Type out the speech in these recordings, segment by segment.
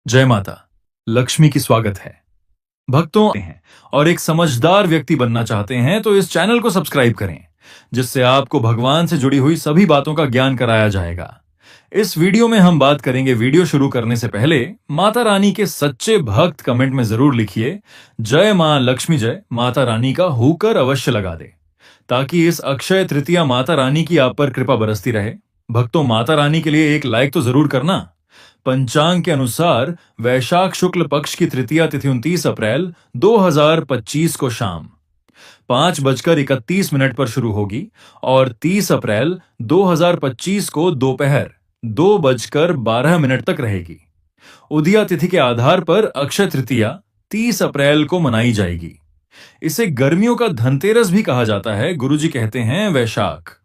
जय माता। लक्ष्मी की स्वागत है। भक्तों हैं और एक समझदार व्यक्ति बनना चाहते हैं तो इस चैनल को सब्सक्राइब करें, जिससे आपको भगवान से जुड़ी हुई सभी बातों का ज्ञान कराया जाएगा। इस वीडियो में हम बात करेंगे। वीडियो शुरू करने से पहले माता रानी के सच्चे भक्त कमेंट में जरूर लिखिए जय मां लक्ष्मी जय माता रानी का हुकर अवश्य लगा दे, ताकि इस अक्षय तृतीया माता रानी की आप पर कृपा बरसती रहे। भक्तों, माता रानी के लिए एक लाइक तो जरूर करना। पंचांग के अनुसार वैशाख शुक्ल पक्ष की तृतीया तिथि 29 अप्रैल 2025 को शाम 5:31 पर शुरू होगी और 30 अप्रैल 2025 को दोपहर 2:12 तक रहेगी। उदया तिथि के आधार पर अक्षय तृतीया 30 अप्रैल को मनाई जाएगी। इसे गर्मियों का धनतेरस भी कहा जाता है। गुरुजी कहते हैं, वैशाख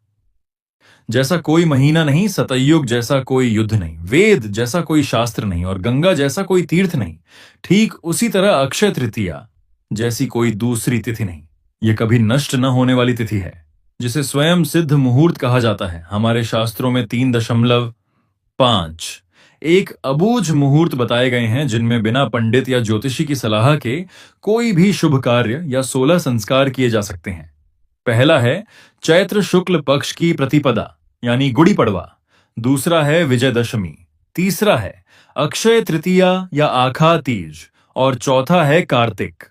जैसा कोई महीना नहीं, सतयुग जैसा कोई युद्ध नहीं, वेद जैसा कोई शास्त्र नहीं और गंगा जैसा कोई तीर्थ नहीं। ठीक उसी तरह अक्षय तृतीया जैसी कोई दूसरी तिथि नहीं। यह कभी नष्ट न होने वाली तिथि है, जिसे स्वयं सिद्ध मुहूर्त कहा जाता है। हमारे शास्त्रों में 3.5 एक अबूझ मुहूर्त बताए गए हैं, जिनमें बिना पंडित या ज्योतिषी की सलाह के कोई भी शुभ कार्य या 16 संस्कार किए जा सकते हैं। पहला है चैत्र शुक्ल पक्ष की प्रतिपदा यानी गुड़ी पड़वा। दूसरा है विजयदशमी। तीसरा है अक्षय तृतीया या आखा तीज और चौथा है कार्तिक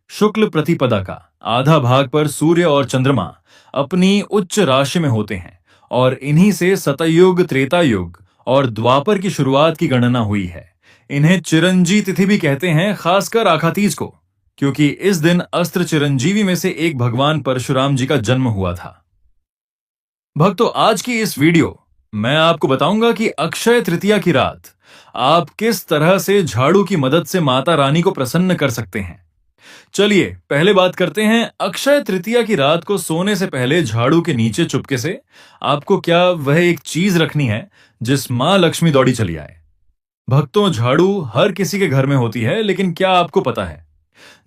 शुक्ल प्रतिपदा का आधा भाग पर सूर्य और चंद्रमा अपनी उच्च राशि में होते हैं और इन्हीं से सतयुग, त्रेता युग और द्वापर की शुरुआत की गणना हुई है। इन्हें चिरंजी तिथि भी कहते हैं, खासकर आखा तीज को, क्योंकि इस दिन अस्त्र चिरंजीवी में से एक भगवान परशुराम जी का जन्म हुआ था। भक्तों, आज की इस वीडियो मैं आपको बताऊंगा कि अक्षय तृतीया की रात आप किस तरह से झाड़ू की मदद से माता रानी को प्रसन्न कर सकते हैं। चलिए पहले बात करते हैं। अक्षय तृतीया की रात को सोने से पहले झाड़ू के नीचे चुपके से आपको क्या वह एक चीज रखनी है जिस मां लक्ष्मी दौड़ी चली आए। भक्तों, झाड़ू हर किसी के घर में होती है, लेकिन क्या आपको पता है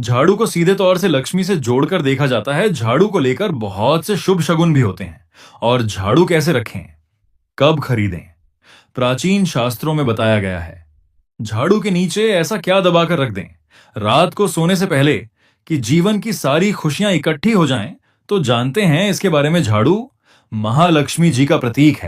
झाड़ू को सीधे तौर से लक्ष्मी से जोड़कर देखा जाता है। झाड़ू को लेकर बहुत से शुभ शगुन भी होते हैं। और झाड़ू कैसे रखें, कब खरीदें, प्राचीन शास्त्रों में बताया गया है। झाड़ू के नीचे ऐसा क्या दबाकर रख दें रात को सोने से पहले कि जीवन की सारी खुशियां इकट्ठी हो जाएं। तो जानते हैं इसके बारे में। झाड़ू महालक्ष्मी जी का प्रतीक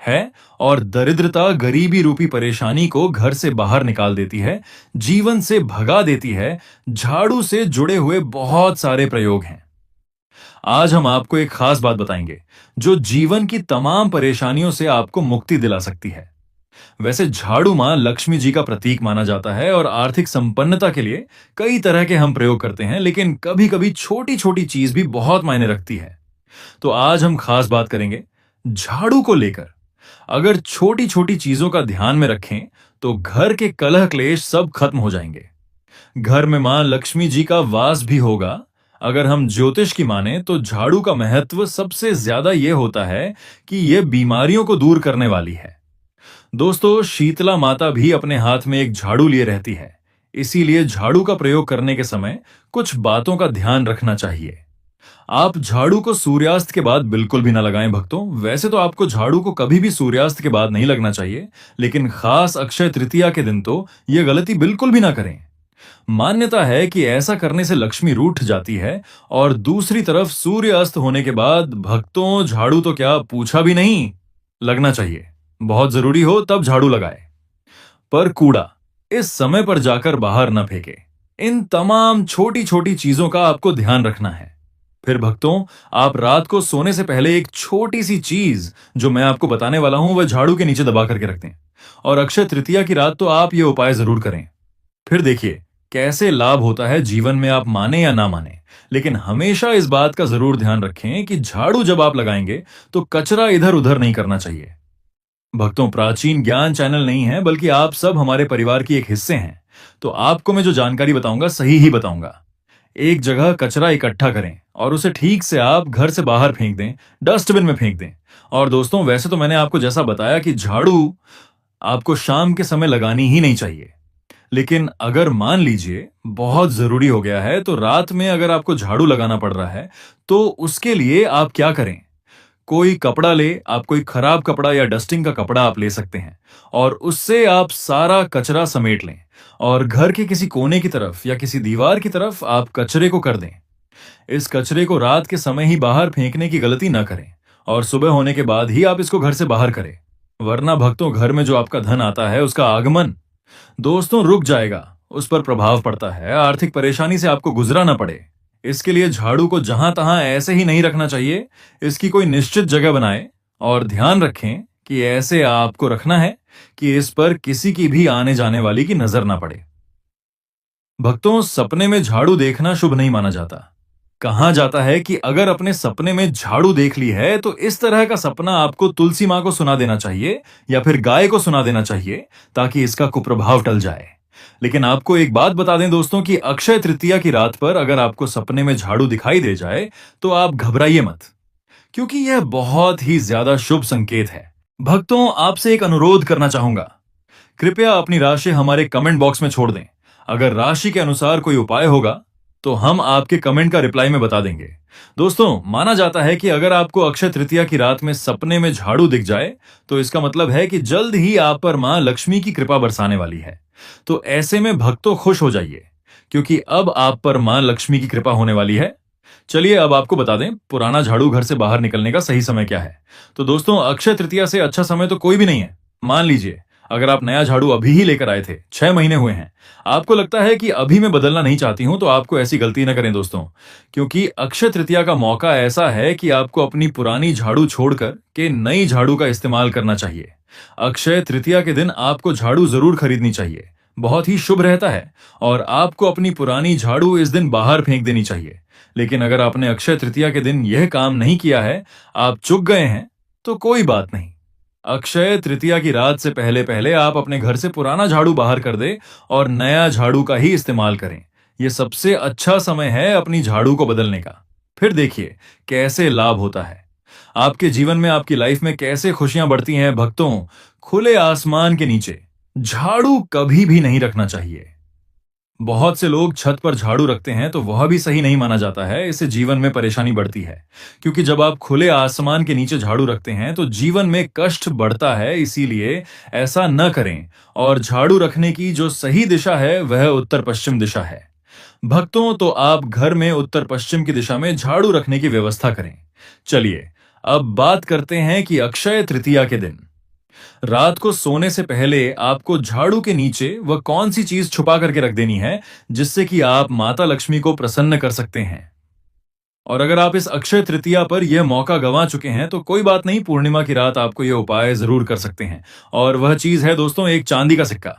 है और दरिद्रता, गरीबी रूपी परेशानी को घर से बाहर निकाल देती है, जीवन से भगा देती है। झाड़ू से जुड़े हुए बहुत सारे प्रयोग हैं। आज हम आपको एक खास बात बताएंगे जो जीवन की तमाम परेशानियों से आपको मुक्ति दिला सकती है। वैसे झाड़ू मां लक्ष्मी जी का प्रतीक माना जाता है और आर्थिक संपन्नता के लिए कई तरह के हम प्रयोग करते हैं, लेकिन कभी कभी छोटी छोटी चीज भी बहुत मायने रखती है। तो आज हम खास बात करेंगे झाड़ू को लेकर। अगर छोटी छोटी चीजों का ध्यान में रखें तो घर के कलह क्लेश सब खत्म हो जाएंगे। घर में मां लक्ष्मी जी का वास भी होगा। अगर हम ज्योतिष की माने तो झाड़ू का महत्व सबसे ज्यादा यह होता है कि यह बीमारियों को दूर करने वाली है। दोस्तों, शीतला माता भी अपने हाथ में एक झाड़ू लिए रहती है। इसीलिए झाड़ू का प्रयोग करने के समय कुछ बातों का ध्यान रखना चाहिए। आप झाड़ू को सूर्यास्त के बाद बिल्कुल भी ना लगाएं। भक्तों, वैसे तो आपको झाड़ू को कभी भी सूर्यास्त के बाद नहीं लगना चाहिए, लेकिन खास अक्षय तृतीया के दिन तो यह गलती बिल्कुल भी ना करें। मान्यता है कि ऐसा करने से लक्ष्मी रूठ जाती है। और दूसरी तरफ सूर्य अस्त होने के बाद भक्तों, झाड़ू तो क्या पूछा भी नहीं लगना चाहिए। बहुत जरूरी हो तब झाड़ू लगाए, पर कूड़ा इस समय पर जाकर बाहर न फेंके। इन तमाम छोटी छोटी चीजों का आपको ध्यान रखना है। फिर भक्तों, आप रात को सोने से पहले एक छोटी सी चीज जो मैं आपको बताने वाला हूं वह झाड़ू के नीचे दबा करके रख दें। और अक्षय तृतीया की रात तो आप ये उपाय जरूर करें। फिर देखिए कैसे लाभ होता है जीवन में, आप माने या ना माने। लेकिन हमेशा इस बात का जरूर ध्यान रखें कि झाड़ू जब आप लगाएंगे तो कचरा इधर उधर नहीं करना चाहिए। भक्तों, प्राचीन ज्ञान चैनल नहीं है, बल्कि आप सब हमारे परिवार की एक हिस्से हैं। तो आपको मैं जो जानकारी बताऊंगा सही ही बताऊंगा। एक जगह कचरा इकट्ठा करें और उसे ठीक से आप घर से बाहर फेंक दें, डस्टबिन में फेंक दें। और दोस्तों, वैसे तो मैंने आपको जैसा बताया कि झाड़ू आपको शाम के समय लगानी ही नहीं चाहिए, लेकिन अगर मान लीजिए बहुत जरूरी हो गया है तो रात में अगर आपको झाड़ू लगाना पड़ रहा है तो उसके लिए आप क्या करें, कोई कपड़ा ले, आप कोई खराब कपड़ा या डस्टिंग का कपड़ा आप ले सकते हैं और उससे आप सारा कचरा समेट लें और घर के किसी कोने की तरफ या किसी दीवार की तरफ आप कचरे को कर दें। इस कचरे को रात के समय ही बाहर फेंकने की गलती ना करें और सुबह होने के बाद ही आप इसको घर से बाहर करें, वरना भक्तों घर में जो आपका धन आता है उसका आगमन दोस्तों रुक जाएगा, उस पर प्रभाव पड़ता है, आर्थिक परेशानी से आपको गुजरा ना पड़े। इसके लिए झाड़ू को जहां तहां ऐसे ही नहीं रखना चाहिए, इसकी कोई निश्चित जगह बनाएं और ध्यान रखें कि ऐसे आपको रखना है कि इस पर किसी की भी आने जाने वाली की नजर ना पड़े। भक्तों, सपने में झाड़ू देखना शुभ नहीं माना जाता। कहा जाता है कि अगर अपने सपने में झाड़ू देख ली है तो इस तरह का सपना आपको तुलसी मां को सुना देना चाहिए या फिर गाय को सुना देना चाहिए ताकि इसका कुप्रभाव टल जाए। लेकिन आपको एक बात बता दें दोस्तों कि अक्षय तृतीया की रात पर अगर आपको सपने में झाड़ू दिखाई दे जाए तो आप घबराइए मत, क्योंकि यह बहुत ही ज्यादा शुभ संकेत है। भक्तों, आपसे एक अनुरोध करना चाहूंगा, कृपया अपनी राशि हमारे कमेंट बॉक्स में छोड़ दें। अगर राशि के अनुसार कोई उपाय होगा तो हम आपके कमेंट का रिप्लाई में बता देंगे। दोस्तों, माना जाता है कि अगर आपको अक्षय तृतीया की रात में सपने में झाड़ू दिख जाए तो इसका मतलब है कि जल्द ही आप पर मां लक्ष्मी की कृपा बरसाने वाली है। तो ऐसे में भक्तों खुश हो जाइए, क्योंकि अब आप पर मां लक्ष्मी की कृपा होने वाली है। चलिए अब आपको बता दें पुराना झाड़ू घर से बाहर निकलने का सही समय क्या है। तो दोस्तों, अक्षय तृतीया से अच्छा समय तो कोई भी नहीं है। मान लीजिए अगर आप नया झाड़ू अभी ही लेकर आए थे, 6 महीने हुए हैं, आपको लगता है कि अभी मैं बदलना नहीं चाहती हूं, तो आपको ऐसी गलती न करें दोस्तों, क्योंकि अक्षय तृतीया का मौका ऐसा है कि आपको अपनी पुरानी झाड़ू छोड़कर के नई झाड़ू का इस्तेमाल करना चाहिए। अक्षय तृतीया के दिन आपको झाड़ू जरूर खरीदनी चाहिए, बहुत ही शुभ रहता है, और आपको अपनी पुरानी झाड़ू इस दिन बाहर फेंक देनी चाहिए। लेकिन अगर आपने अक्षय तृतीया के दिन यह काम नहीं किया है, आप चूक गए हैं, तो कोई बात नहीं। अक्षय तृतीया की रात से पहले पहले आप अपने घर से पुराना झाड़ू बाहर कर दे और नया झाड़ू का ही इस्तेमाल करें। यह सबसे अच्छा समय है अपनी झाड़ू को बदलने का। फिर देखिए कैसे लाभ होता है आपके जीवन में, आपकी लाइफ में कैसे खुशियां बढ़ती हैं। भक्तों, खुले आसमान के नीचे झाड़ू कभी भी नहीं रखना चाहिए। बहुत से लोग छत पर झाड़ू रखते हैं तो वह भी सही नहीं माना जाता है, इससे जीवन में परेशानी बढ़ती है, क्योंकि जब आप खुले आसमान के नीचे झाड़ू रखते हैं तो जीवन में कष्ट बढ़ता है। इसीलिए ऐसा न करें, और झाड़ू रखने की जो सही दिशा है वह उत्तर पश्चिम दिशा है। भक्तों, तो आप घर में उत्तर पश्चिम की दिशा में झाड़ू रखने की व्यवस्था करें। चलिए अब बात करते हैं कि अक्षय तृतीया के दिन रात को सोने से पहले आपको झाड़ू के नीचे वह कौन सी चीज छुपा करके रख देनी है जिससे कि आप माता लक्ष्मी को प्रसन्न कर सकते हैं। और अगर आप इस अक्षय तृतीया पर यह मौका गंवा चुके हैं तो कोई बात नहीं, पूर्णिमा की रात आपको यह उपाय जरूर कर सकते हैं। और वह चीज है दोस्तों एक चांदी का सिक्का।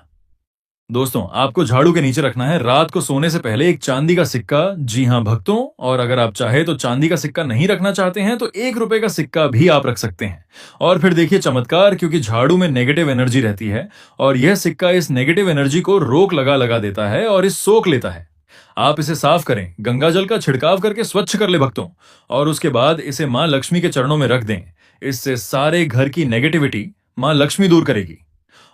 दोस्तों, आपको झाड़ू के नीचे रखना है रात को सोने से पहले एक चांदी का सिक्का। जी हां भक्तों, और अगर आप चाहे तो चांदी का सिक्का नहीं रखना चाहते हैं तो 1 रुपए का सिक्का भी आप रख सकते हैं। और फिर देखिए चमत्कार, क्योंकि झाड़ू में नेगेटिव एनर्जी रहती है और यह सिक्का इस नेगेटिव एनर्जी को रोक लगा लगा देता है और इस सोख लेता है। आप इसे साफ करें, गंगा जल का छिड़काव करके स्वच्छ कर ले भक्तों, और उसके बाद इसे मां लक्ष्मी के चरणों में रख दें। इससे सारे घर की नेगेटिविटी मां लक्ष्मी दूर करेगी।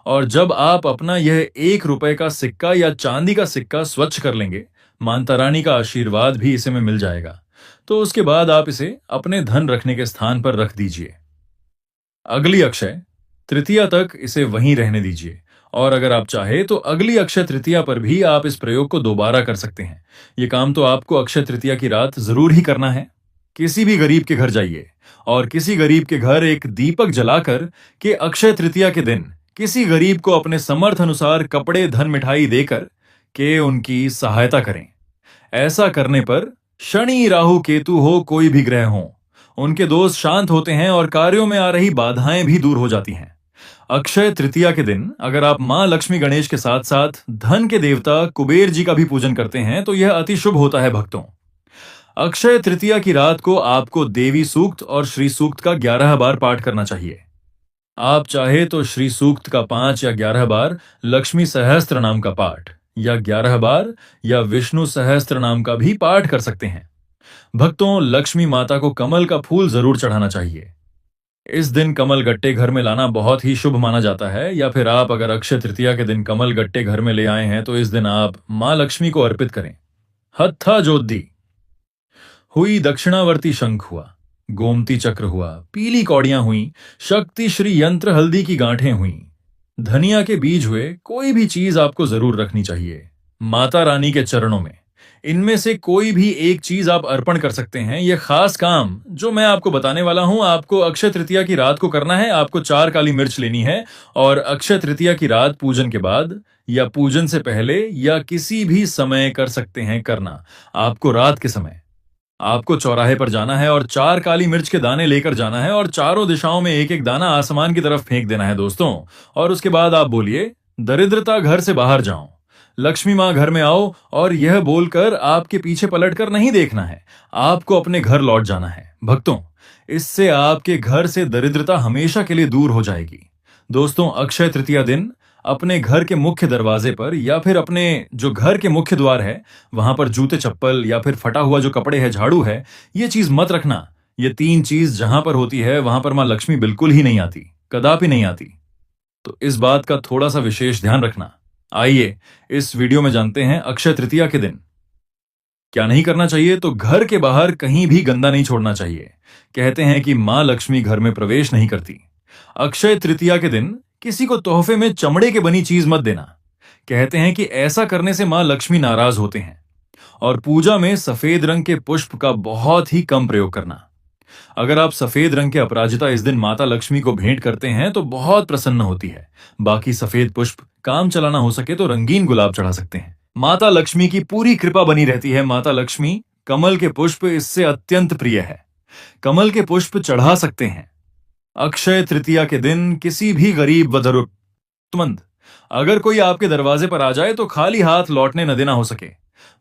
और जब आप अपना यह 1 रुपए का सिक्का या चांदी का सिक्का स्वच्छ कर लेंगे, माता रानी का आशीर्वाद भी इसे में मिल जाएगा। तो उसके बाद आप इसे अपने धन रखने के स्थान पर रख दीजिए। अगली अक्षय तृतीया तक इसे वहीं रहने दीजिए, और अगर आप चाहे तो अगली अक्षय तृतीया पर भी आप इस प्रयोग को दोबारा कर सकते हैं। ये काम तो आपको अक्षय तृतीया की रात जरूर ही करना है। किसी भी गरीब के घर जाइए और किसी गरीब के घर एक दीपक जलाकर के अक्षय तृतीया के दिन किसी गरीब को अपने समर्थ अनुसार कपड़े, धन, मिठाई देकर के उनकी सहायता करें। ऐसा करने पर शनि, राहु, केतु हो, कोई भी ग्रह हो, उनके दोष शांत होते हैं और कार्यों में आ रही बाधाएं भी दूर हो जाती हैं। अक्षय तृतीया के दिन अगर आप मां लक्ष्मी गणेश के साथ साथ धन के देवता कुबेर जी का भी पूजन करते हैं तो यह अति शुभ होता है। भक्तों, अक्षय तृतीया की रात को आपको देवी सूक्त और श्री सूक्त का 11 बार पाठ करना चाहिए। आप चाहे तो श्री सूक्त का 5 या 11 बार, लक्ष्मी सहस्त्र नाम का पाठ या 11 बार, या विष्णु सहस्त्र नाम का भी पाठ कर सकते हैं। भक्तों, लक्ष्मी माता को कमल का फूल जरूर चढ़ाना चाहिए। इस दिन कमल गट्टे घर में लाना बहुत ही शुभ माना जाता है। या फिर आप अगर अक्षय तृतीया के दिन कमल गट्टे घर में ले आए हैं तो इस दिन आप मां लक्ष्मी को अर्पित करें। हत्था जोत दी, हुई दक्षिणावर्ती शंख हुआ, गोमती चक्र हुआ, पीली कौड़ियां हुई, शक्ति श्री यंत्र हल्दी की गांठें हुई, धनिया के बीज हुए, कोई भी चीज आपको जरूर रखनी चाहिए माता रानी के चरणों में। इनमें से कोई भी एक चीज आप अर्पण कर सकते हैं। यह खास काम जो मैं आपको बताने वाला हूं, आपको अक्षय तृतीया की रात को करना है। आपको 4 काली मिर्च लेनी है और अक्षय तृतीया की रात पूजन के बाद या पूजन से पहले या किसी भी समय कर सकते हैं करना। आपको रात के समय आपको चौराहे पर जाना है और 4 काली मिर्च के दाने लेकर जाना है और चारों दिशाओं में एक एक दाना आसमान की तरफ फेंक देना है दोस्तों। और उसके बाद आप बोलिए, दरिद्रता घर से बाहर जाओ, लक्ष्मी मां घर में आओ। और यह बोलकर आपके पीछे पलटकर नहीं देखना है, आपको अपने घर लौट जाना है भक्तों। इससे आपके घर से दरिद्रता हमेशा के लिए दूर हो जाएगी। दोस्तों, अक्षय तृतीया दिन अपने घर के मुख्य दरवाजे पर या फिर अपने जो घर के मुख्य द्वार है वहां पर जूते चप्पल या फिर फटा हुआ जो कपड़े है, झाड़ू है, ये चीज मत रखना। ये 3 चीज जहां पर होती है वहां पर मां लक्ष्मी बिल्कुल ही नहीं आती, कदापि नहीं आती। तो इस बात का थोड़ा सा विशेष ध्यान रखना। आइए इस वीडियो में जानते हैं अक्षय तृतीया के दिन क्या नहीं करना चाहिए। तो घर के बाहर कहीं भी गंदा नहीं छोड़ना चाहिए। कहते हैं कि मां लक्ष्मी घर में प्रवेश नहीं करती। अक्षय तृतीया के दिन किसी को तोहफे में चमड़े की बनी चीज मत देना। कहते हैं कि ऐसा करने से मां लक्ष्मी नाराज होते हैं। और पूजा में सफेद रंग के पुष्प का बहुत ही कम प्रयोग करना। अगर आप सफेद रंग के अपराजिता इस दिन माता लक्ष्मी को भेंट करते हैं तो बहुत प्रसन्न होती है। बाकी सफेद पुष्प, काम चलाना हो सके तो रंगीन गुलाब चढ़ा सकते हैं। माता लक्ष्मी की पूरी कृपा बनी रहती है। माता लक्ष्मी कमल के पुष्प इससे अत्यंत प्रिय है। कमल के पुष्प चढ़ा सकते हैं। अक्षय तृतीया के दिन किसी भी गरीब व जरूरतमंद अगर कोई आपके दरवाजे पर आ जाए तो खाली हाथ लौटने न देना हो सके।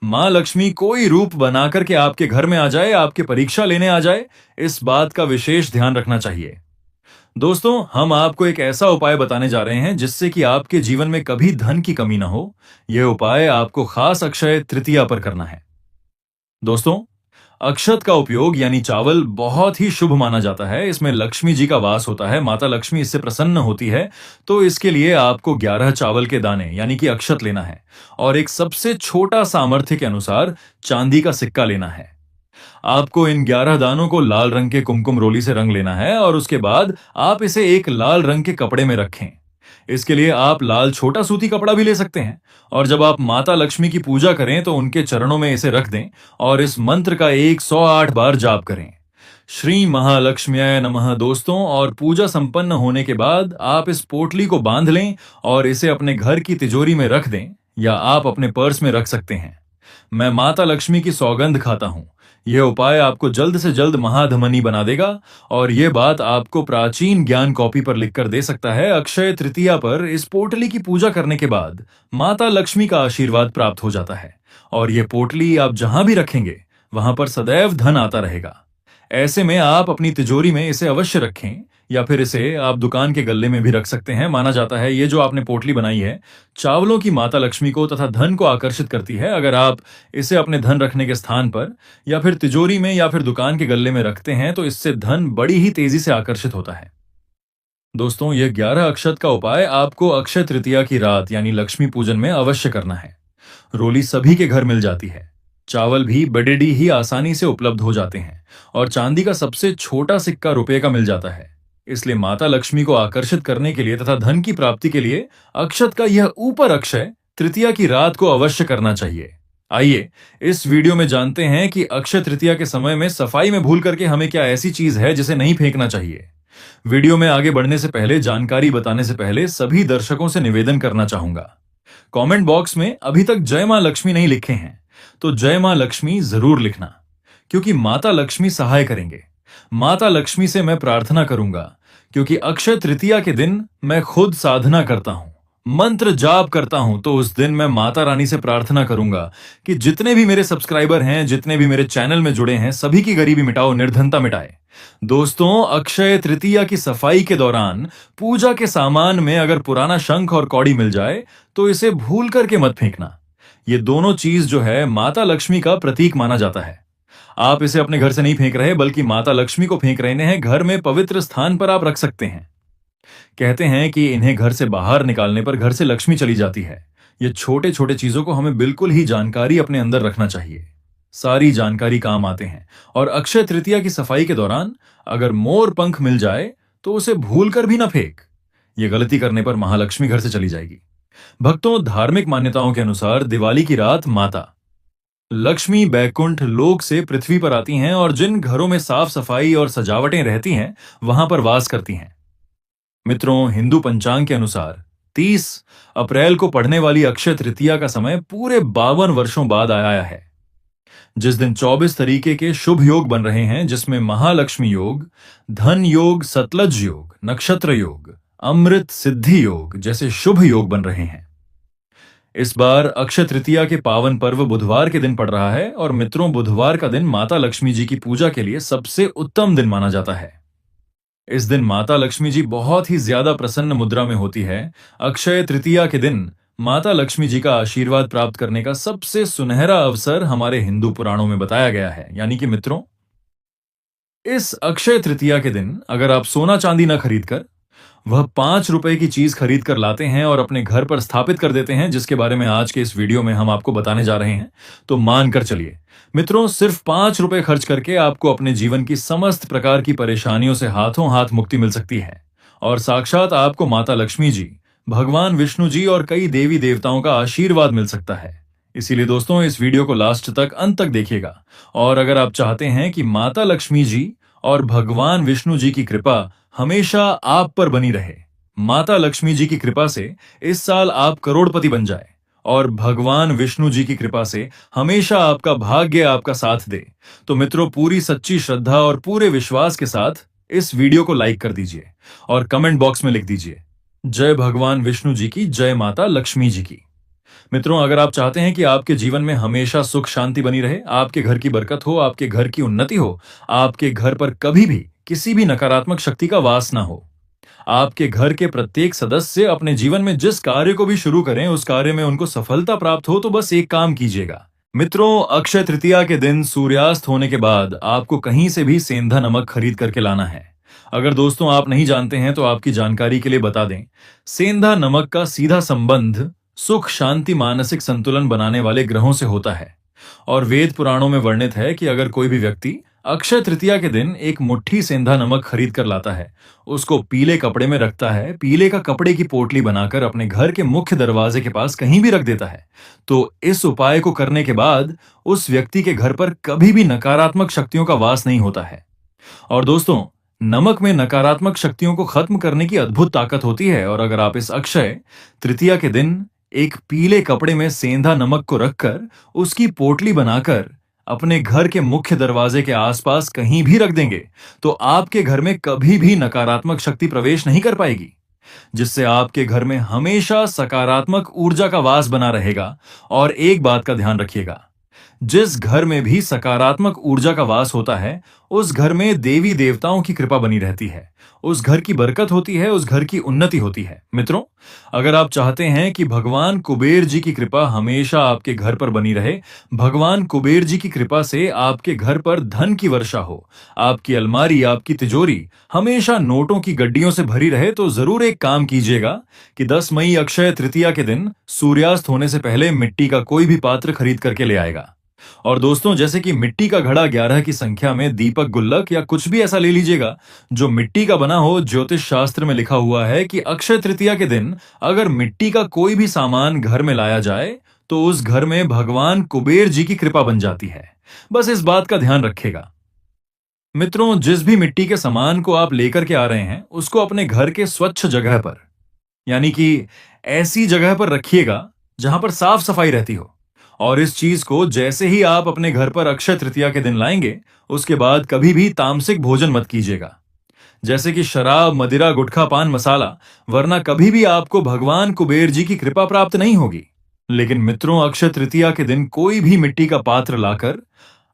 मां लक्ष्मी कोई रूप बनाकर के आपके घर में आ जाए, आपके परीक्षा लेने आ जाए, इस बात का विशेष ध्यान रखना चाहिए। दोस्तों, हम आपको एक ऐसा उपाय बताने जा रहे हैं जिससे कि आपके जीवन में कभी धन की कमी ना हो। यह उपाय आपको खास अक्षय तृतीया पर करना है। दोस्तों, अक्षत का उपयोग यानी चावल बहुत ही शुभ माना जाता है। इसमें लक्ष्मी जी का वास होता है, माता लक्ष्मी इससे प्रसन्न होती है। तो इसके लिए आपको 11 चावल के दाने यानी कि अक्षत लेना है और एक सबसे छोटा सामर्थ्य के अनुसार चांदी का सिक्का लेना है। आपको इन 11 दानों को लाल रंग के कुमकुम रोली से रंग लेना है और उसके बाद आप इसे एक लाल रंग के कपड़े में रखें। इसके लिए आप लाल छोटा सूती कपड़ा भी ले सकते हैं। और जब आप माता लक्ष्मी की पूजा करें तो उनके चरणों में इसे रख दें और इस मंत्र का 108 बार जाप करें, श्री महालक्ष्म्याय नमः। दोस्तों, और पूजा संपन्न होने के बाद आप इस पोटली को बांध लें और इसे अपने घर की तिजोरी में रख दें या आप अपने पर्स में रख सकते हैं। मैं माता लक्ष्मी की सौगंध खाता हूं, यह उपाय आपको जल्द से जल्द महाधमनी बना देगा। और यह बात आपको प्राचीन ज्ञान कॉपी पर लिखकर दे सकता है। अक्षय तृतीया पर इस पोटली की पूजा करने के बाद माता लक्ष्मी का आशीर्वाद प्राप्त हो जाता है और यह पोटली आप जहां भी रखेंगे वहां पर सदैव धन आता रहेगा। ऐसे में आप अपनी तिजोरी में इसे अवश्य रखें या फिर इसे आप दुकान के गल्ले में भी रख सकते हैं। माना जाता है ये जो आपने पोटली बनाई है चावलों की माता लक्ष्मी को तथा धन को आकर्षित करती है। अगर आप इसे अपने धन रखने के स्थान पर या फिर तिजोरी में या फिर दुकान के गल्ले में रखते हैं तो इससे धन बड़ी ही तेजी से आकर्षित होता है। दोस्तों, यह 11 अक्षत का उपाय आपको अक्षय तृतीया की रात यानी लक्ष्मी पूजन में अवश्य करना है। रोली सभी के घर मिल जाती है, चावल भी बडेडी ही आसानी से उपलब्ध हो जाते हैं और चांदी का सबसे छोटा सिक्का रुपए का मिल जाता है। इसलिए माता लक्ष्मी को आकर्षित करने के लिए तथा धन की प्राप्ति के लिए अक्षत का यह ऊपर अक्षय तृतीया की रात को अवश्य करना चाहिए। आइए इस वीडियो में जानते हैं कि अक्षय तृतीया के समय में सफाई में भूल करके हमें क्या ऐसी चीज है जिसे नहीं फेंकना चाहिए। वीडियो में आगे बढ़ने से पहले, जानकारी बताने से पहले सभी दर्शकों से निवेदन करना चाहूंगा, कमेंट बॉक्स में अभी तक जय मां लक्ष्मी नहीं लिखे हैं तो जय मां लक्ष्मी जरूर लिखना, क्योंकि माता लक्ष्मी सहाय करेंगे। माता लक्ष्मी से मैं प्रार्थना करूंगा क्योंकि अक्षय तृतीया के दिन मैं खुद साधना करता हूं, मंत्र जाप करता हूं। तो उस दिन मैं माता रानी से प्रार्थना करूंगा कि जितने भी मेरे सब्सक्राइबर हैं, जितने भी मेरे चैनल में जुड़े हैं, सभी की गरीबी मिटाओ, निर्धनता मिटाए। दोस्तों, अक्षय तृतीया की सफाई के दौरान पूजा के सामान में अगर पुराना शंख और कौड़ी मिल जाए तो इसे भूल करके मत फेंकना। ये दोनों चीज जो है माता लक्ष्मी का प्रतीक माना जाता है। आप इसे अपने घर से नहीं फेंक रहे बल्कि माता लक्ष्मी को फेंक रहे हैं। घर में पवित्र स्थान पर आप रख सकते हैं। कहते हैं कि इन्हें घर से बाहर निकालने पर घर से लक्ष्मी चली जाती है। ये छोटे छोटे चीजों को हमें बिल्कुल ही जानकारी अपने अंदर रखना चाहिए। सारी जानकारी काम आते हैं। और अक्षय तृतीया की सफाई के दौरान अगर मोर पंख मिल जाए तो उसे भूल कर भी ना फेंक। ये गलती करने पर महालक्ष्मी घर से चली जाएगी। भक्तों, धार्मिक मान्यताओं के अनुसार दिवाली की रात माता लक्ष्मी बैकुंठ लोक से पृथ्वी पर आती हैं और जिन घरों में साफ सफाई और सजावटें रहती हैं वहां पर वास करती हैं। मित्रों, हिंदू पंचांग के अनुसार 30 अप्रैल को पड़ने वाली अक्षय तृतीया का समय पूरे 52 वर्षों बाद आया है, जिस दिन 24 तरीके के शुभ योग बन रहे हैं, जिसमें महालक्ष्मी योग, धन योग, सतलज योग, नक्षत्र योग, अमृत सिद्धि योग जैसे शुभ योग बन रहे हैं। इस बार अक्षय तृतीया के पावन पर्व बुधवार के दिन पड़ रहा है और मित्रों, बुधवार का दिन माता लक्ष्मी जी की पूजा के लिए सबसे उत्तम दिन माना जाता है। इस दिन माता लक्ष्मी जी बहुत ही ज्यादा प्रसन्न मुद्रा में होती है। अक्षय तृतीया के दिन माता लक्ष्मी जी का आशीर्वाद प्राप्त करने का सबसे सुनहरा अवसर हमारे हिंदू पुराणों में बताया गया है। यानी कि मित्रों, इस अक्षय तृतीया के दिन अगर आप सोना चांदी न खरीद कर वह 5 रुपए की चीज खरीद कर लाते हैं और अपने घर पर स्थापित कर देते हैं, जिसके बारे में आज के इस वीडियो में हम आपको बताने जा रहे हैं, तो मान कर चलिए मित्रों, सिर्फ 5 रुपए खर्च करके आपको अपने जीवन की समस्त प्रकार की परेशानियों से हाथों हाथ मुक्ति मिल सकती है और साक्षात आपको माता लक्ष्मी जी, भगवान विष्णु जी और कई देवी देवताओं का आशीर्वाद मिल सकता है। इसीलिए दोस्तों, इस वीडियो को लास्ट तक, अंत तक देखिएगा। और अगर आप चाहते हैं कि माता लक्ष्मी जी और भगवान विष्णु जी की कृपा हमेशा आप पर बनी रहे, माता लक्ष्मी जी की कृपा से इस साल आप करोड़पति बन जाए और भगवान विष्णु जी की कृपा से हमेशा आपका भाग्य आपका साथ दे, तो मित्रों, पूरी सच्ची श्रद्धा और पूरे विश्वास के साथ इस वीडियो को लाइक कर दीजिए और कमेंट बॉक्स में लिख दीजिए, जय भगवान विष्णु जी की, जय माता लक्ष्मी जी की। मित्रों, अगर आप चाहते हैं कि आपके जीवन में हमेशा सुख शांति बनी रहे, आपके घर की बरकत हो, आपके घर की उन्नति हो, आपके घर पर कभी भी किसी भी नकारात्मक शक्ति का वास ना हो, आपके घर के प्रत्येक सदस्य अपने जीवन में जिस कार्य को भी शुरू करें उस कार्य में उनको सफलता प्राप्त हो, तो बस एक काम कीजिएगा मित्रों, अक्षय तृतीया के दिन सूर्यास्त होने के बाद आपको कहीं से भी सेंधा नमक खरीद करके लाना है। अगर दोस्तों आप नहीं जानते हैं तो आपकी जानकारी के लिए बता दें, सेंधा नमक का सीधा संबंध सुख शांति मानसिक संतुलन बनाने वाले ग्रहों से होता है और वेद पुराणों में वर्णित है कि अगर कोई भी व्यक्ति अक्षय तृतीया के दिन एक मुट्ठी सेंधा नमक खरीद कर लाता है, उसको पीले कपड़े में रखता है, पीले का कपड़े की पोटली बनाकर अपने घर के मुख्य दरवाजे के पास कहीं भी रख देता है, तो इस उपाय को करने के बाद उस व्यक्ति के घर पर कभी भी नकारात्मक शक्तियों का वास नहीं होता है। और दोस्तों, नमक में नकारात्मक शक्तियों को खत्म करने की अद्भुत ताकत होती है और अगर आप इस अक्षय तृतीया के दिन एक पीले कपड़े में सेंधा नमक को रखकर उसकी पोटली बनाकर अपने घर के मुख्य दरवाजे के आसपास कहीं भी रख देंगे, तो आपके घर में कभी भी नकारात्मक शक्ति प्रवेश नहीं कर पाएगी, जिससे आपके घर में हमेशा सकारात्मक ऊर्जा का वास बना रहेगा। और एक बात का ध्यान रखिएगा, जिस घर में भी सकारात्मक ऊर्जा का वास होता है उस घर में देवी देवताओं की कृपा बनी रहती है, उस घर की बरकत होती है, उस घर की उन्नति होती है। मित्रों, अगर आप चाहते हैं कि भगवान कुबेर जी की कृपा हमेशा आपके घर पर बनी रहे, भगवान कुबेर जी की कृपा से आपके घर पर धन की वर्षा हो, आपकी अलमारी, आपकी तिजोरी हमेशा नोटों की गड्डियों से भरी रहे, तो जरूर एक काम कीजिएगा कि 10 मई अक्षय तृतीया के दिन सूर्यास्त होने से पहले मिट्टी का कोई भी पात्र खरीद करके ले आएगा। और दोस्तों, जैसे कि मिट्टी का घड़ा 11 की संख्या में, दीपक, गुल्लक या कुछ भी ऐसा ले लीजिएगा जो मिट्टी का बना हो। ज्योतिष शास्त्र में लिखा हुआ है कि अक्षय तृतीया के दिन अगर मिट्टी का कोई भी सामान घर में लाया जाए तो उस घर में भगवान कुबेर जी की कृपा बन जाती है। बस इस बात का ध्यान रखिएगा। मित्रों, जिस भी मिट्टी के सामान को आप लेकर के आ रहे हैं उसको अपने घर के स्वच्छ जगह पर, यानी कि ऐसी जगह पर रखिएगा जहां पर साफ सफाई रहती हो। और इस चीज को जैसे ही आप अपने घर पर अक्षय तृतीया के दिन लाएंगे, उसके बाद कभी भी तामसिक भोजन मत कीजिएगा, जैसे कि शराब, मदिरा, गुटखा, पान मसाला, वरना कभी भी आपको भगवान कुबेर जी की कृपा प्राप्त नहीं होगी। लेकिन मित्रों, अक्षय तृतीया के दिन कोई भी मिट्टी का पात्र लाकर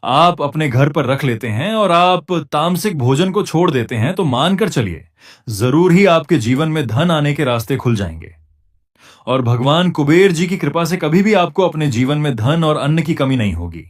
आप अपने घर पर रख लेते हैं और आप तामसिक भोजन को छोड़ देते हैं, तो मानकर चलिए जरूर ही आपके जीवन में धन आने के रास्ते खुल जाएंगे और भगवान कुबेर जी की कृपा से कभी भी आपको अपने जीवन में धन और अन्न की कमी नहीं होगी।